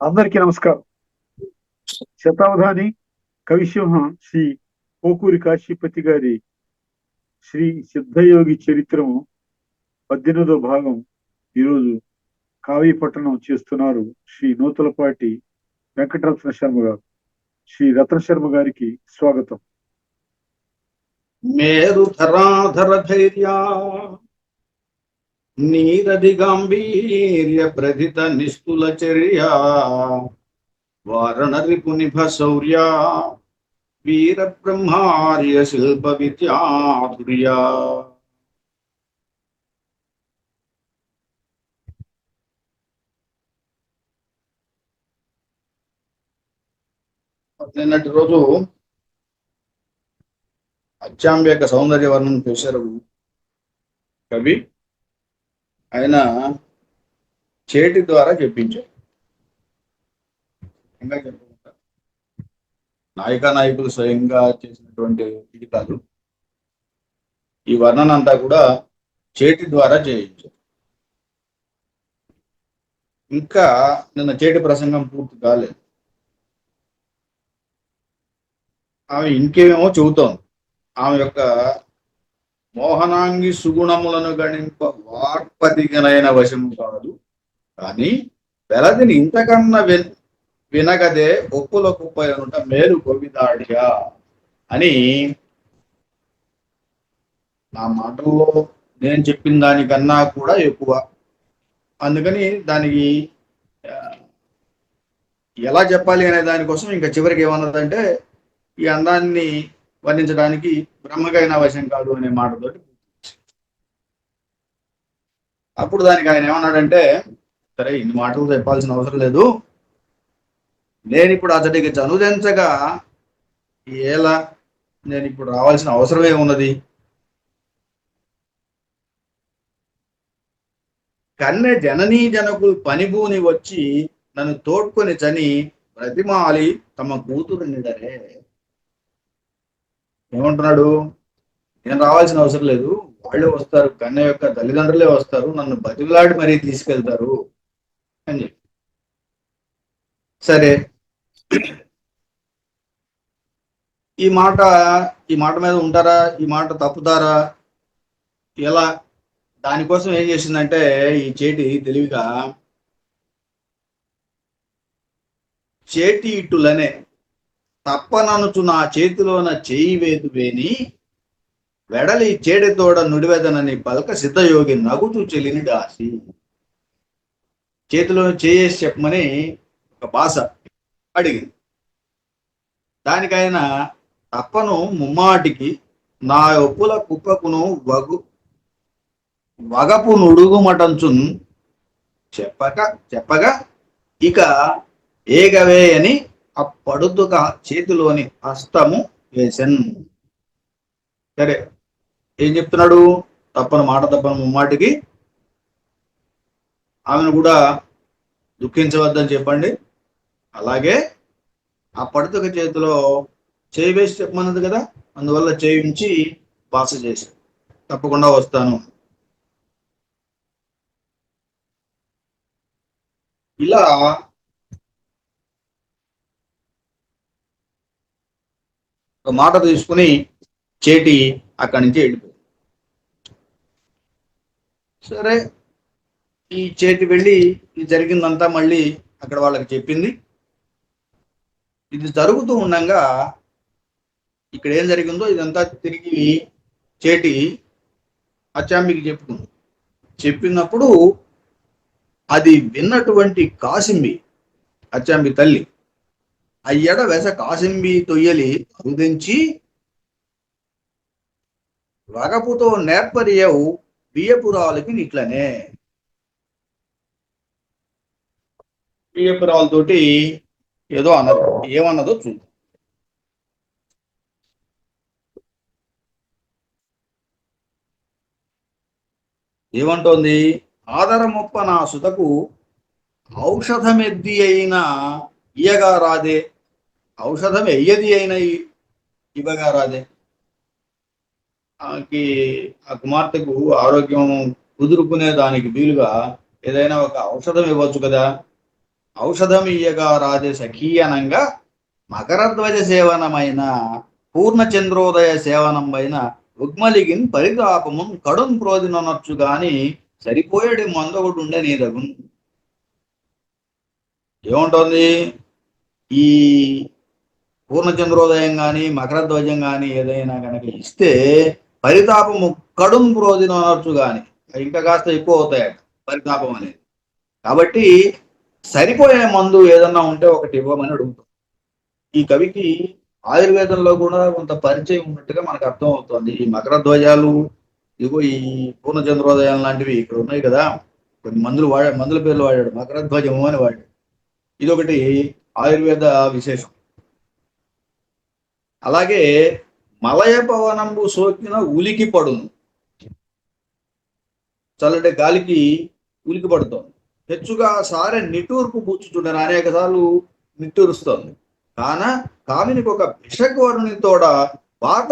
అందరికీ నమస్కారం. శతావధాని కవిసింహం శ్రీ పోకూరి కాశీపతి గారి శ్రీ సిద్ధయోగి చరిత్రము 18వ భాగం ఈరోజు కావ్యపట్టణం చేస్తున్నారు శ్రీ నూతలపాటి వెంకటరత్న శర్మ గారు. శ్రీ రత్న శర్మ గారికి స్వాగతం. మేరు ధరాధర ధైర్యా నీరది గాంభీర్య ప్రథిత నిస్తుల చర్యా వారణ రిపునిభ శౌర్యా వీర బ్రహ్మార్య శిల్ప విద్యాధుర్యా. నిన్నటి రోజు అచ్చాంబ యొక్క సౌందర్య వర్ణన చేశారు కవి. ఆయన చేటి ద్వారా చెప్పించారు. నాయికా నాయకులు స్వయంగా చేసినటువంటి ఇది కాదు, ఈ వర్ణన అంతా కూడా చేటి ద్వారా చేయించారు. ఇంకా నిన్న చేటి ప్రసంగం పూర్తి కాలేదు. ఆమె ఇంకేమేమో చెబుతోంది. ఆమె యొక్క మోహనాంగి సుగుణములను గణింప వాక్పతిగనైన వశము కాదు, కానీ వెలదిని ఇంతకన్నా వినగదే ఒప్పుల కుప్పయనుట మేలు గోవిదాడియా అని నా మాటల్లో నేను చెప్పిన దానికన్నా కూడా ఎక్కువ. అందుకని దానికి ఎలా చెప్పాలి అనే దానికోసం ఇంకా చివరికి ఏమన్నదంటే, ఈ అందాన్ని వర్ణించడానికి బ్రహ్మకైనా వశం కాదు అనే మాటతోటి. అప్పుడు దానికి ఆయన ఏమన్నాడంటే, సరే ఇన్ని మాటలు చెప్పాల్సిన అవసరం లేదు, నేను ఇప్పుడు అతడికి చనుదించగా ఎలా నేను ఇప్పుడు రావాల్సిన అవసరమే ఉన్నది. కన్నె జననీ జనకులు పనిభూని వచ్చి నన్ను తోడ్కొని చని ప్రతిమాలి తమ కూతురు నిడరే. ఏమంటున్నాడు? నేను రావాల్సిన అవసరం లేదు, వాళ్ళే వస్తారు, కన్నె యొక్క తల్లిదండ్రులే వస్తారు, నన్ను బతిలాడి మరీ తీసుకెళ్తారు అని చెప్పి. సరే, ఈ మాట మీద ఉంటారా? ఈ మాట తప్పుతారా? ఎలా? దానికోసం ఏం చేసిందంటే ఈ చేటి తెలివిగా చేటి ఇట్టులనే తప్పననుచు నా చేతిలోన చేయి వేదువేని వెడలి చేడితోడ నుడివెదనని పలక సిద్ధయోగి నగుతూ చెల్లిని దాసి. చేతిలో చేయేసి చెప్పమని ఒక భాష అడిగింది. దానికైనా తప్పను ముమ్మాటికి నా ఒప్పుల కుప్పకును వగపు నుడుగుమటంచున్ చెప్పగా ఇక ఏగవే అని ఆ పడుతుక చేతిలోని హస్తము వేసెన్. సరే, ఏం చెప్తున్నాడు? తప్పను మాట తప్పను ముమ్మాటికి ఆమెను కూడా దుఃఖించవద్దని చెప్పండి. అలాగే ఆ పడుతుక చేతిలో చేయి వేసి చెప్పమన్నది కదా, అందువల్ల చేయి ఉంచి భాష చేసి తప్పకుండా వస్తాను. ఇలా ఒక మాట తీసుకుని చేటి అక్కడి నుంచి వెళ్ళిపోయింది. సరే, ఈ చేతి వెళ్ళి ఇది జరిగిందంతా మళ్ళీ అక్కడ వాళ్ళకి చెప్పింది. ఇది జరుగుతూ ఉండగా ఇక్కడ ఏం జరిగిందో ఇదంతా తిరిగి చేటి అచ్చాంబికి చెప్పుకుంది. చెప్పినప్పుడు అది విన్నటువంటి కాసింబి, అచ్చాంబి తల్లి, అయ్యడ వెస కాసింబి తొయ్యలి అరుదించి వగపుతో నేర్పరియవు బియ్యపురాలకి ఇట్లనే. బియ్యపురాలతోటి ఏదో అన్నది. ఏమన్నదో చూద్దాం. ఏమంటోంది? ఆదరమొప్ప నా సుతకు ఔషధమెద్ది అయినా ఇయ్యగా రాదే, ఔషధం ఎయ్యది అయినా ఇవ్వగా రాదే. ఆ కుమార్తెకు ఆరోగ్యం కుదురుకునే దానికి వీలుగా ఏదైనా ఒక ఔషధం ఇవ్వచ్చు కదా. ఔషధమియ్యగా రాజ సఖీయనంగా మకరధ్వజ సేవనమైన పూర్ణచంద్రోదయ సేవనమైన ఉగ్మలిగిన్ పరితాపము కడున్ ప్రోదినొనొచ్చు గాని సరిపోయేటి మందొకటి ఉండే నీ రఘున్. ఏముంటోంది? ఈ పూర్ణచంద్రోదయం కానీ మకరధ్వజం కానీ ఏదైనా కనుక ఇస్తే పరితాపము కడున్ ప్రోదినొనొచ్చు గాని ఇంకా కాస్త ఎక్కువ అవుతాయట పరితాపం అనేది. కాబట్టి సరిపోయే మందు ఏదన్నా ఉంటే ఒకటి ఇవ్వమని అడుగుతాం. ఈ కవికి ఆయుర్వేదంలో కూడా కొంత పరిచయం ఉన్నట్టుగా మనకు అర్థం అవుతుంది. ఈ మకర ధ్వజాలు, ఇగో ఈ పూర్ణచంద్రోదయం లాంటివి ఇక్కడ ఉన్నాయి కదా, కొన్ని మందుల పేర్లు వాడాడు. మకర ధ్వజము అని వాడాడు. ఇదొకటి ఆయుర్వేద విశేషం. అలాగే మలయ పవనంబు సోకిన ఉలికి పడును, చల్లటి గాలికి ఉలికి పడుతోంది. హెచ్చుగా సారె నిట్టూర్పు పూచుచుండని అనేక సార్లు నిట్టూరుస్తోంది. కామినికి ఒక విషగోరునితోడ వాత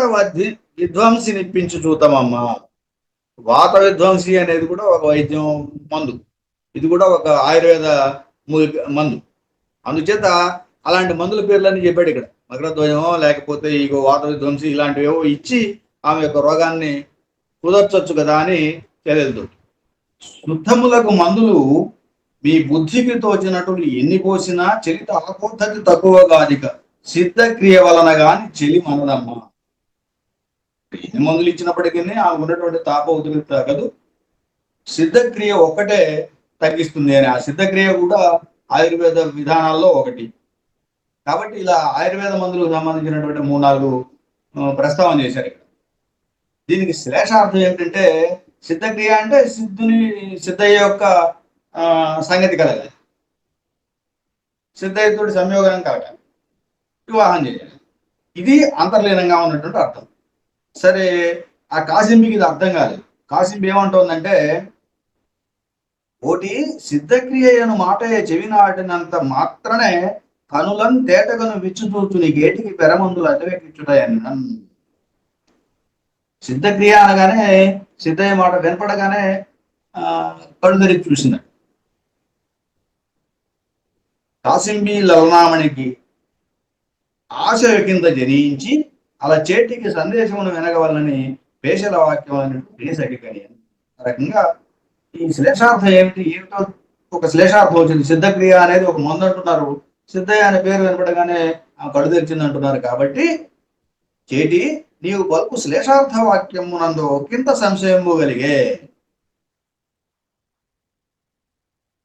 విధ్వంసి నిప్పించు చూతామమ్మ. వాత విధ్వంసి అనేది కూడా ఒక వైద్యం మందు, ఇది కూడా ఒక ఆయుర్వేద మందు. అందుచేత అలాంటి మందుల పేర్లన్నీ చెప్పాడు ఇక్కడ. మకరధ్వజమో లేకపోతే ఇగో వాత విధ్వంసి ఇలాంటివేవో ఇచ్చి ఆమె యొక్క రోగాన్ని కుదర్చొచ్చు కదా అని తెలియదు. శుద్ధములకు మందులు మీ బుద్ధికి తోచినట్లు ఎన్ని పోసినా చలిత ఆపోద్ధతి తక్కువ కాదిక సిద్ధక్రియ వలన గాని చెలి మనదమ్మ. ఎన్ని మందులు ఇచ్చినప్పటికీ ఆమె ఉన్నటువంటి తాప ఉద్రిక్త తగ్గదు, సిద్ధక్రియ ఒక్కటే తగ్గిస్తుంది అని. ఆ సిద్ధక్రియ కూడా ఆయుర్వేద విధానాల్లో ఒకటి. కాబట్టి ఇలా ఆయుర్వేద మందులకు సంబంధించినటువంటి 3-4 ప్రస్తావన చేశారు ఇక్కడ. దీనికి శ్లేషార్థం ఏంటంటే సిద్ధక్రియ అంటే సిద్ధయ్య యొక్క సంగతి కలగాలి, సిద్ధయ్యతోటి సంయోగం కలగాలి, వివాహం చేయాలి. ఇది అంతర్లీనంగా ఉన్నటువంటి అర్థం. సరే, ఆ కాసింబికి ఇది అర్థం కాలేదు. కాసింబి ఏమంటోందంటే, ఓటి సిద్ధక్రియను మాటయే చెవినాటినంత మాత్రమే కనులను తేటగను విచ్చుతూచు నీ గేటికి పెరమందులు అడ్డవేకిచ్చుటాయని. సిద్ధక్రియ అనగానే సిద్ధయ్య మాట వినపడగానే కళ్ళు తెరిచి చూసింది. కాసింబి లలనామణికి ఆశ కింద జనించి అలా చేతికి సందేశమును వినగవలని పేషల వాక్యం అనేటువంటి రకంగా ఈ శ్లేషార్థం ఏమిటో ఒక శ్లేషార్థం వచ్చింది. సిద్ధక్రియ అనేది ఒక మందు అంటున్నారు, సిద్ధయ్య అనే పేరు వినపడగానే కళ్ళు తెరిచింది అంటున్నారు. కాబట్టి చేటి నీవు పలుకు శ్లేషార్థ వాక్యము నందు ఒకంత సంశయము కలిగే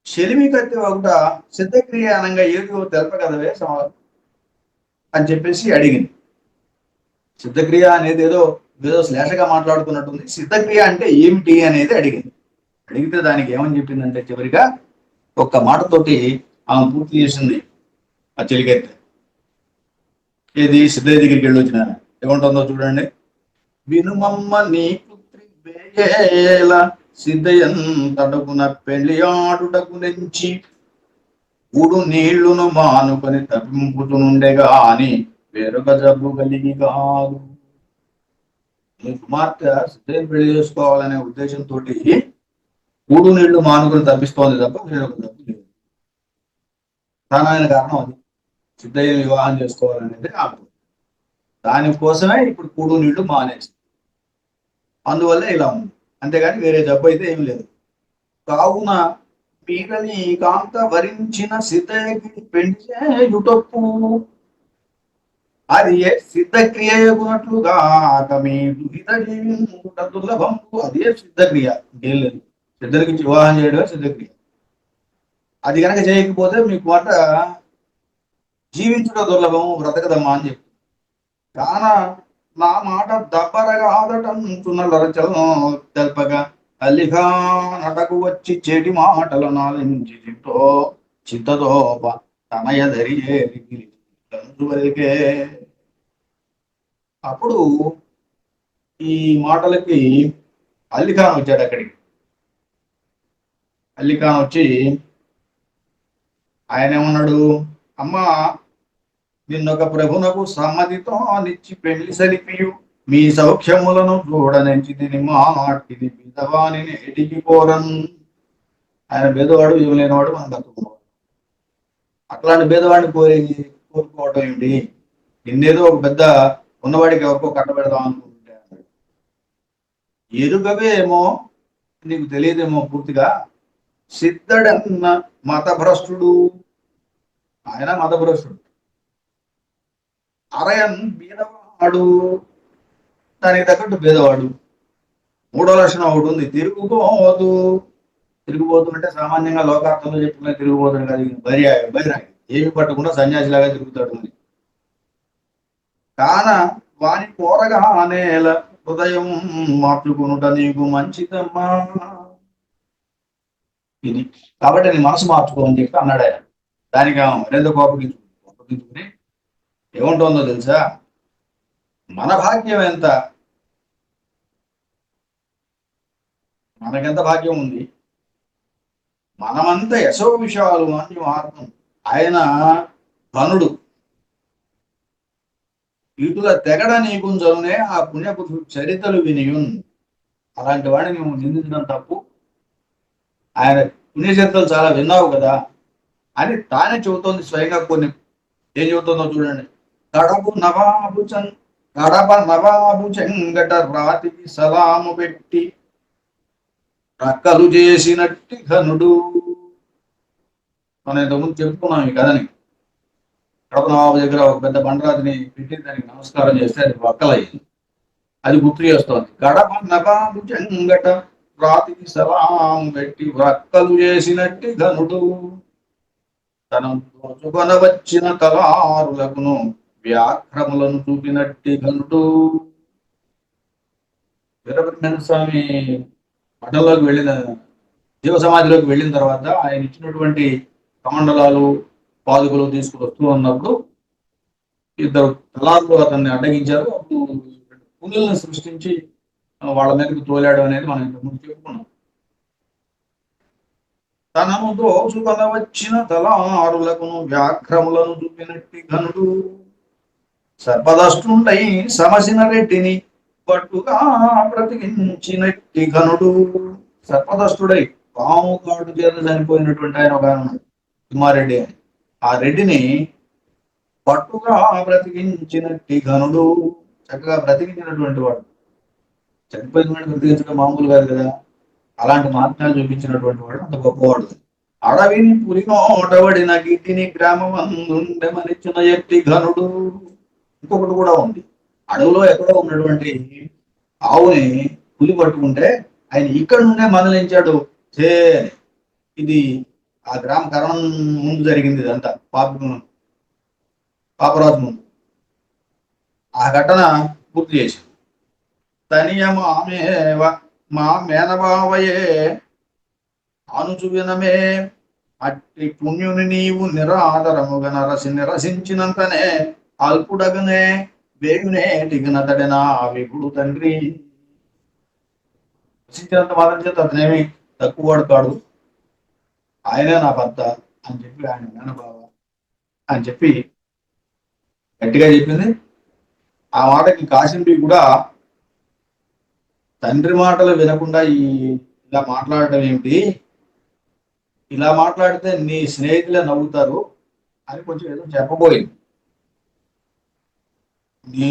చెలిమి కత్తి ఒకట సిద్ధక్రియ అనంగా ఏదో తెలపగలవే అని చెప్పేసి అడిగింది. సిద్ధక్రియ అనేది ఏదో శ్లేషగా మాట్లాడుతున్నట్టుంది. సిద్ధక్రియ అంటే ఏమిటి అనేది అడిగింది. అడిగితే దానికి ఏమని చెప్పిందంటే చివరిగా ఒక్క మాటతోటి ఆమె పూర్తి చేసింది ఆ చెలికెత్తి. ఏది సిద్ధయ్య దగ్గరికి వెళ్ళి వచ్చిన ఏమంటుందో చూడండి. వినుమమ్మ నీ పుత్రి వేల సిద్ధయ్యన్ తడుకున పెళ్లి ఆడుటకు నుంచి ఊడు నీళ్లును మానుకొని తప్పింపుతుండేగా అని వేరొక జబ్బు కలిగి కాదు. నీ కుమార్తె సిద్ధయ్యను పెళ్లి చేసుకోవాలనే ఉద్దేశంతో ఊడు నీళ్లు మానుకొని తప్పిస్తోంది తప్ప వేరొక జబ్బు లేదు. ప్రధానమైన కారణం అది, సిద్ధయ్యను వివాహం చేసుకోవాలనేది ఆమె. దానికోసమే ఇప్పుడు కూడు నీళ్లు మానేసి, అందువల్ల ఇలా ఉంది. అంతేగాని వేరే జబ్బు అయితే ఏం లేదు. కావున మీరని కాంత భరించిన సిద్ధయ్యకి పెండిటప్పు అది సిద్ధక్రియకున్నట్లుగా మీ దుహిత దుర్లభము అదే సిద్ధక్రియ. ఏం లేదు, సిద్ధులకి వివాహం చేయడమే సిద్ధక్రియ. అది కనుక చేయకపోతే మీ కోట జీవించడం దుర్లభము, బ్రతకదమ్మా అని చెప్పి. కాన నా మాట దబ్బరగా ఆదటంటున్న లరచలను తెల్పగా అల్లిగా నటకు వచ్చి చెడి మాటలు నాలించి చిత్తదోప తనయ ధరికే. అప్పుడు ఈ మాటలకి అల్లిఖాన్ వచ్చాడు అక్కడికి. అల్లిఖాన్ వచ్చి ఆయన ఏమన్నాడు, అమ్మా నిన్నొక ప్రభునకు సమ్మతితో నిచ్చి పెళ్లి సలిపియు మీ సౌఖ్యములను చూడనించి దీని మాటిది బిదవాని ఎడికి కోరన్. ఆయన బెదవాడు, ఇవ్వ లేనివాడు మన బతుకున్నాడు. అట్లాంటి పేదవాడిని కోరుకోవడం ఏంటి? నిన్నేదో ఒక పెద్ద ఉన్నవాడికి ఎవరికో కట్టబెడదాం అనుకుంటే ఎరుగవేమో, నీకు తెలియదేమో పూర్తిగా. సిద్ధడన్న మతభ్రష్టుడు, ఆయన మతభ్రష్టుడు. అరయన్ బీదవాడు, దానికి తగ్గట్టు పేదవాడు. మూడో లక్షణం ఒకటి ఉంది, తిరుగుబోతు. తిరుగుబోతు అంటే సామాన్యంగా లోకార్థంలో చెప్పుకునే తిరుగుబోతుని కాదు, బైరాగి, ఏమి పట్టకుండా సన్యాసిలాగా తిరుగుతాడు అని. కాన వాని కోరగా నేల హృదయం మార్చుకునుట నీకు మంచిదమ్మా. ఇది కాబట్టి నీ మనసు మార్చుకోమని చెప్పి అన్నాడు ఆయన. దానికి మరింత కోపగించుకుని ఏముంటుందో తెలుసా, మన భాగ్యం ఎంత, మనకెంత భాగ్యం ఉంది, మనమంతా యశో విషయాలు అని మార్గం. ఆయన ధనుడు, ఇటుల తెగడ నీకుంజలునే ఆ పుణ్యపురుషుడు చరితలు వినియున్. అలాంటి వాడిని నువ్వు నిందించడం తప్పు. ఆయన పుణ్యచరితలు చాలా విన్నావు కదా అని తానే చెబుతోంది స్వయంగా. కొన్ని ఏం చెబుతుందో చూడండి. కడప నవాబు చెంగట రాతికి సలాము పెట్టి రక్కలు చేసినట్టి ఘనుడు. మనం ఇంతకుముందు చెప్పుకున్నాం ఈ కథని. కడప నవాబు దగ్గర ఒక పెద్ద బండరాతిని పెట్టి దానికి నమస్కారం చేస్తే అది రక్కలయ్యింది. అది గుర్తు చేస్తోంది. గడప నవాబు చెంగట రాతికి సలాం పెట్టి రక్కలు చేసినట్టి ఘనుడు. తన దోచుకొన వచ్చిన తలారులకును వ్యాఘ్రములను చూపినట్టి ఘనుడు. వీరబ్రహ్మేంద్ర స్వామి మఠంలోకి వెళ్ళిన, జీవ సమాధిలోకి వెళ్ళిన తర్వాత ఆయన ఇచ్చినటువంటి కమండలాలు పాదుకలు తీసుకుని వస్తూ ఉన్నప్పుడు ఇద్దరు తలారులు అతన్ని అడ్డగించారు. అప్పుడు పులులను సృష్టించి వాళ్ళ మీదకి తోలాడు అనేది మనం ఇంతకుముందు చెప్పుకున్నాం. తనను దోచుకొన వచ్చిన తలారులకును వ్యాఘ్రములను చూపినట్టి ఘనుడు. సర్పదష్టుండై సమసిన రెడ్డిని పట్టుగా బ్రతికించినట్టి ఘనుడు. సర్పదష్టుడై పాము కాడు చేత చనిపోయినటువంటి ఆయన ఒక కుమారెడ్డి అని, ఆ రెడ్డిని పట్టుగా బ్రతికించినట్టి ఘనుడు. చక్కగా బ్రతికించినటువంటి వాడు. చనిపోయిన వాడిని బ్రతికించడం మామూలు కాదు కదా, అలాంటి మార్గాలు చూపించినటువంటి వాడు అంత గొప్పవాడు. అడవిని పులినోటబడిన గిట్టిని గ్రామం అందుండే మరిచిన ఎట్టి ఘనుడు. ఇంకొకటి కూడా ఉంది. అడవిలో ఎక్కడో ఉన్నటువంటి ఆవుని పులి పట్టుకుంటే ఆయన ఇక్కడ నుండే మందలించాడు. ఇది ఆ గ్రామ కరణం ముందు జరిగింది, ఇదంతా పాపరాజు ముందు ఆ ఘటన పూర్తి చేసి, తనియమామేవ మా మేనబావయే అనుచువినమే అట్టి పుణ్యుని నీవు నిరాదరముగా నిరసించినంతనే అల్పుడగనే వేగునే దిగినతడినా విపుడు తండ్రి. రసించినంత మాత్రం చేత అతనేమి తక్కువ కాడు, ఆయనే నా భర్త అని చెప్పి ఆయన మేనబావ అని చెప్పి గట్టిగా చెప్పింది. ఆ మాటకి కాశీంబి కూడా తండ్రి మాటలు వినకుండా ఇలా మాట్లాడటం ఏమిటి, ఇలా మాట్లాడితే నీ స్నేహితులే నవ్వుతారు అని కొంచెం ఏదో చెప్పబోయింది. నీ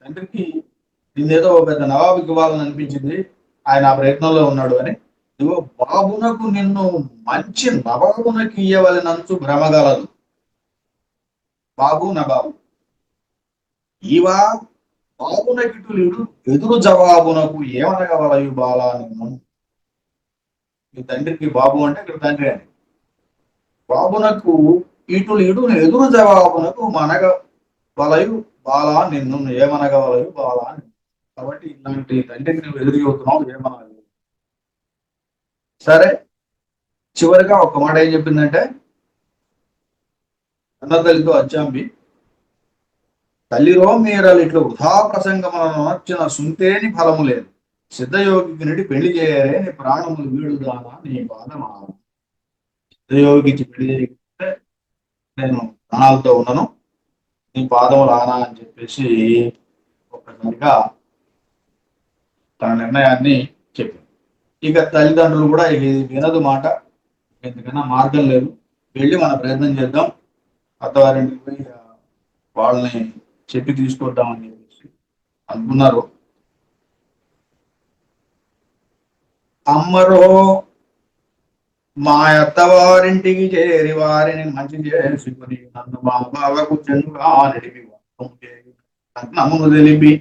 తండ్రికి నిన్నేదో పెద్ద నవాబుకి ఇవ్వాలని అనిపించింది, ఆయన ఆ ప్రయత్నంలో ఉన్నాడు అని. ఇదిగో బాబునకు నిన్ను మంచి నవాబునకి ఇయ్యవలనంచు భ్రమగలదు. బాబు నవాబు ఈవా బాబునకిటులుడు ఎదురు జవాబునకు ఏమనగవలయు బాలా నిన్ను. మీ తండ్రికి బాబు అంటే ఇక్కడ తండ్రి అని, బాబునకు ఇటులుడు ఎదురు జవాబునకు మనగ వలయు బాలా నిన్ను, ఏమనగవలయు బాలా అని. కాబట్టి ఇలాంటి తండ్రికి నువ్వు ఎదురు చెబుతున్నావు, ఏమనాలి. సరే, చివరిగా ఒక మాట ఏం చెప్పిందంటే, అన్నతల్లితో అచ్చాంబి, తల్లిరో మీరలు ఇట్లా వృధా ప్రసంగములను నచ్చిన సుంతేని ఫలము లేదు. సిద్ధయోగికి నుండి పెళ్లి చేయరే నీ ప్రాణములు వీడుదానా నీ బాధమా. సిద్ధయోగికి పెళ్లి చేయకుంటే నేను ప్రాణాలతో ఉండను, నీ పాదములు ఆనా అని చెప్పేసి ఒక్కసారిగా తన నిర్ణయాన్ని చెప్పింది. ఇక తల్లిదండ్రులు కూడా ఇది వినదు మాట, ఎందుకన్నా మార్గం లేదు, వెళ్ళి మన ప్రయత్నం చేద్దాం, అత్తవారింటికి పోయి వాళ్ళని చెప్పి తీసుకొద్దామని చెప్పేసి అనుకున్నారు. అమ్మరో మా అత్తవారింటికి చేరి వారిని మంచి చేసుకుని నన్ను మా బావకు చెందుగా నడిపి నమ్మును తెలిపి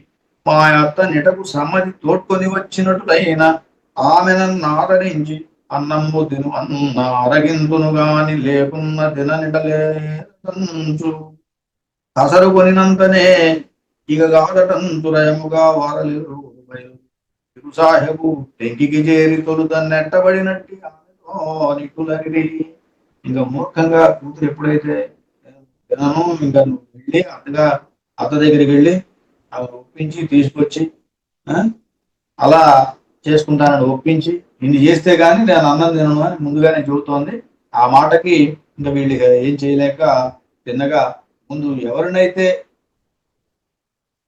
మా అత్త నిటకు సమ్మతి తోడ్కొని వచ్చినట్లయిన ఆమె నన్ను ఆదరించి అన్నమ్ము తిను అన్న అరగింతును గాని లేకున్న తిననిటలేచు కసరు కొనినంతనే ఇక గాదటంతురయముగా వారలేరు సాహెబు టెంకికి చేరి తొలుతన్నెట్టబడినట్టు నిక్కులరి. ఇంకా మూర్ఖంగా కూతురు ఎప్పుడైతే తినను ఇంకా నువ్వు వెళ్ళి అత్త దగ్గరికి వెళ్ళి అవి ఒప్పించి తీసుకొచ్చి అలా చేసుకుంటానని ఒప్పించి ఇన్ని చేస్తే గాని నేను అన్నం తినను అని ముందుగానే చెబుతోంది. ఆ మాటకి ఇంకా వీళ్ళు ఏం చేయలేక తిన్నగా ముందు ఎవరినైతే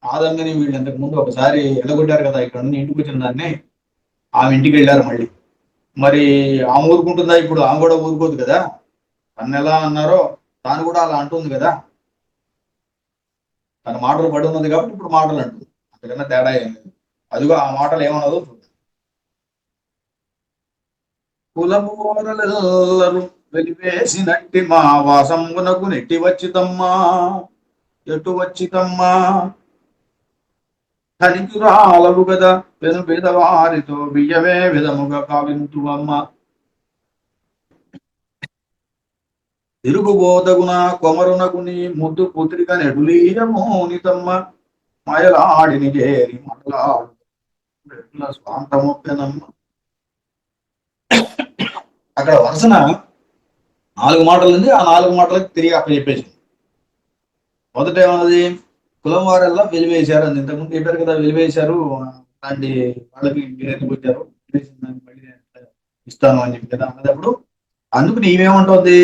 ఆదంగని వీళ్ళు ఇంతకు ముందు ఒకసారి ఎలగొట్టారు కదా ఇక్కడ నుండి ఇంటికి వచ్చిన దాన్ని, ఆమె ఇంటికి వెళ్ళారు మళ్ళీ. మరి ఆమె ఊరుకుంటుందా? ఇప్పుడు ఆమె కూడా ఊరుకోదు కదా. తను ఎలా అన్నారో తాను కూడా అలా అంటుంది కదా. తన మాటలు పడి ఉన్నది కాబట్టి ఇప్పుడు మాటలు అంటుంది, అంతకన్నా తేడా ఏం లేదు. అదిగో ఆ మాటలు ఏమన్నదో చూడండి. కులమూరలెల్లరు వెలివేసినట్టి మా వాసమునకు నెట్టి వచ్చితమ్మా ఎటు వచ్చితమ్మా ధనికురాలవు కదా పెను పేదవారితో బియ్యమే విధముగా కావింతువమ్మ తిరుగుబోదగున కొమరునకు నీ ముద్దు పుత్రిక నెడులీయమోనితమ్మ మాయలాడిని చేరి మాట్లాడు స్వాంతమొప్పెనమ్మ. అక్కడ వరుసన 4 మాటలు ఉంది. ఆ 4 మాటలకు తిరిగి అప్పచెప్పేసి మొదట ఏమన్నది? కులం వారెల్లా వెలివేశారు అని. ఇంతకుముందు చెప్పారు కదా, వెలివేశారు అలాంటి వాళ్ళకి ఎందుకు వచ్చారు మళ్ళీ ఇస్తాను అని చెప్పి కదా అన్నదప్పుడు అందుకు నీవేమంటుంది?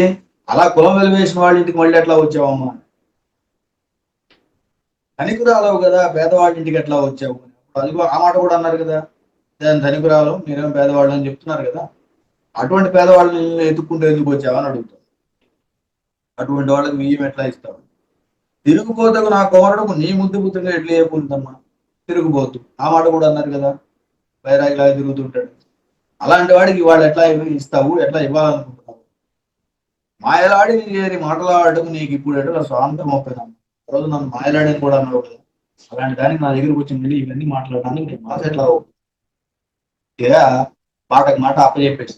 అలా కులం వెలివేసిన వాళ్ళ ఇంటికి మళ్ళీ ఎట్లా వచ్చావమ్మా? ధనికురాలవు కదా పేదవాళ్ళ ఇంటికి ఎట్లా వచ్చావు? అదిగో ఆ మాట కూడా అన్నారు కదా, ధనికురాలు మీరేమో పేదవాళ్ళు అని చెప్తున్నారు కదా, అటువంటి పేదవాళ్ళని ఎత్తుక్కుంటూ ఎందుకు వచ్చావు అని అడుగుతావు. అటువంటి వాళ్ళకి బియ్యం ఎట్లా ఇస్తావు? తిరుగుబోతుకు నా కుమారుడుకు నీ ముద్దు పుత్రంగా ఎట్లా చేయకుంటుందమ్మా? తిరుగుబోతు ఆ మాట కూడా అన్నారు కదా, వైరాగిలాగా తిరుగుతుంటాడు. అలాంటి వాడికి వాళ్ళు ఎట్లా ఇస్తావు, ఎట్లా ఇవ్వాలనుకుంటున్నావు? మాయలాడి చేరి మాటలాడటం నీకు ఇప్పుడు ఎట్లా స్వాంతం అవుతుందమ్మా? రోజు నన్ను మాయలాడని కూడా అన్నావు కదా, అలాంటి దానికి నా దగ్గరకు వచ్చి మళ్ళీ ఇవన్నీ మాట్లాడడానికి నీ భాష ఎట్లా అవుతుంది? మాటకు మాట అప్పచెప్పేసి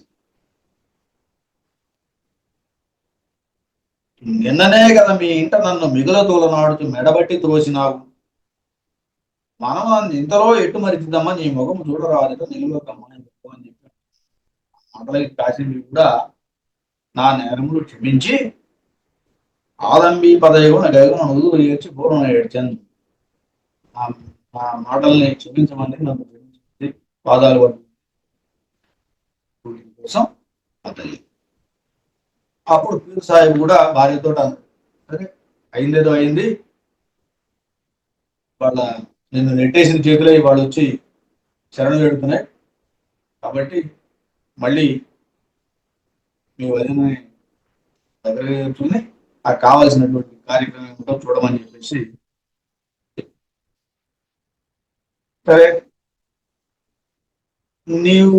నిన్ననే కదా మీ ఇంట నన్ను మిగుల తోలనాడుతూ మెడబట్టి తోసినావు. మనం ఇంతలో ఎట్టు మరిచిద్దామా నీ ముఖం చూడరాదు నిలువకమ్మా అని చెప్పాను. మాటలకి కాసింది కూడా నా నేరములు క్షమించి ఆదంబి పదవిగా గగన నుదురు ఏడ్చి పూర్వం ఏడ్చాను. ఆ మాటల్ని క్షమించమని నన్ను క్షమించి పాదాలు పట్టు కోసం అతని. అప్పుడు పీర్ సాహెబ్ కూడా భార్యతో సరే అయిందేదో అయింది, వాళ్ళ నిన్ను నెట్టేసిన చేతిలో వాళ్ళు వచ్చి శరణు పెడుతున్నాయి కాబట్టి మళ్ళీ మీ వదిన దగ్గర కూర్చుని ఆ కావాల్సినటువంటి కార్యక్రమం ఏమిటో చూడమని చెప్పేసి. సరే నీవు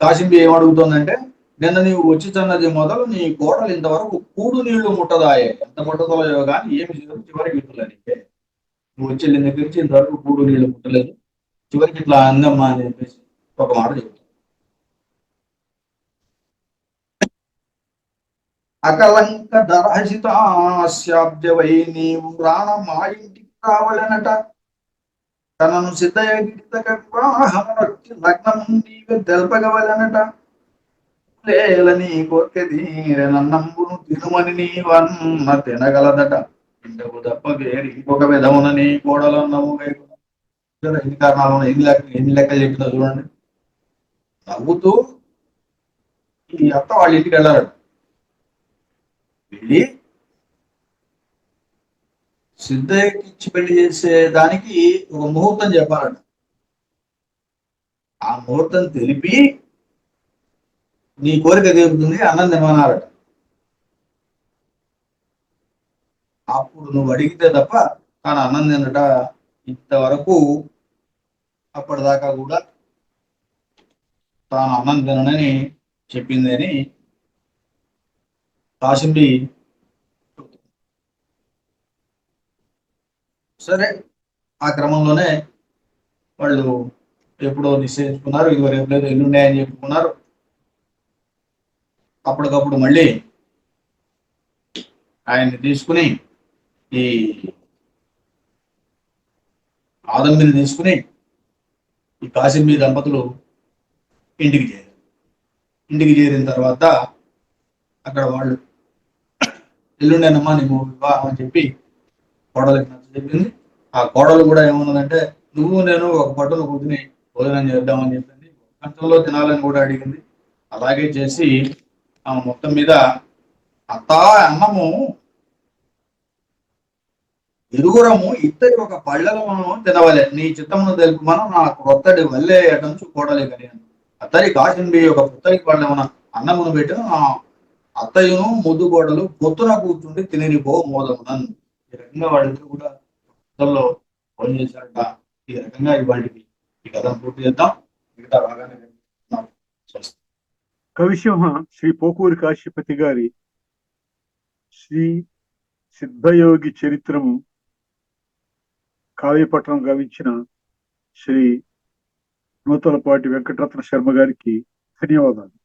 కాశింబి ఏమడుగుతుందంటే, నిన్న నీవు వచ్చి తన్నది మొదలు నీ కోటలు ఇంతవరకు కూడు నీళ్లు ముట్టదాయే. ఎంత ముట్టదలయో కానీ ఏమి చేయదు, చివరికి ఇట్లని నువ్వు వచ్చి నిన్న దగ్గర నుంచి ఇంతవరకు కూడు నీళ్లు ముట్టలేదు, చివరికి ఇట్లా అందమ్మా అని చెప్పేసి ఒక మాట చెబుతాను. అకలంక దరహసితాస్యాబ్జవై నీవు రాణ మా ఇంటికి రావాలనట. తనను సిద్ధయగిరితక వివాహమునొచ్చి లగ్నము నీవే తెల్పగవలనట. లేలని కోర్కెదీరనన్నంబును తినుమని నీవన్న తినగలదట. ఇంటకు తప్ప వేరు ఇంకొక విధమున నీ కోడలన్నము ఎన్ని కారణాలు ఎన్ని లెక్కలు చెప్తుందో చూడండి. నవ్వుతూ ఈ అత్త వాళ్ళ ఇంటికి వెళ్ళారట. వెళ్ళి సిద్ధయ్యకి ఇచ్చి పెళ్లి చేసే దానికి ఒక ముహూర్తం చెప్పాలట. ఆ ముహూర్తం తెలిపి నీ కోరిక తీరుతుంది అన్నం తినమన్నారట. అప్పుడు నువ్వు అడిగితే తప్ప తాను అన్నం తినట ఇంతవరకు అప్పటిదాకా కూడా తాను అన్నం తిననని చెప్పింది అని కాశింబి. సరే, ఆ క్రమంలోనే వాళ్ళు ఎప్పుడో నిశ్చయించుకున్నారు, ఇదివరకు రేపు లేదు ఎల్లుండే అని చెప్పుకున్నారు. అప్పటికప్పుడు మళ్ళీ ఆయన్ని తీసుకుని ఈ ఆదంబిని తీసుకుని ఈ కాశింబి దంపతులు ఇంటికి చేరారు. ఇంటికి చేరిన తర్వాత అక్కడ వాళ్ళు ఎల్లుండేనమ్మా నీకు వివాహం అని చెప్పి కోడలికి నచ్చ చెప్పింది. ఆ కోడలు కూడా ఏమన్నదంటే నువ్వు నేను ఒక పట్టును కూర్చుని భోజనం చేద్దామని చెప్పింది. కంచంలో తినాలని కూడా అడిగింది. అలాగే చేసి ఆమె మొత్తం మీద అత్తా అన్నము ఇరుగురము ఇద్దరి ఒక పళ్ళెలను తినవలే, నీ చిత్తమును తెలుపుమను నాకు ఒత్తడి వల్లే అటంచు కోడలి కని అత్తరి కాశింబి ఒక పుత్తడి పళ్ళెమున అన్నమును పెట్టిన ఆ అత్తయ్యను ముద్దు గోడలు పొత్తున కూర్చుండి తినిరిపో మోదమునన్. ఈ రకంగా వాళ్ళిద్దరు కూడా కథల్లో ఫోన్ చేశారట. ఈ రకంగా ఇవాళకి ఈ కథను పూర్తి చేద్దాం. మిగతా బాగానే చేస్తాం. కవిసింహ శ్రీ పోకూరి కాశీపతి గారి శ్రీ సిద్ధయోగి చరిత్రము కావ్యపట్నం గావించిన శ్రీ నూతలపాటి వెంకటరత్న శర్మ గారికి ధన్యవాదాలు.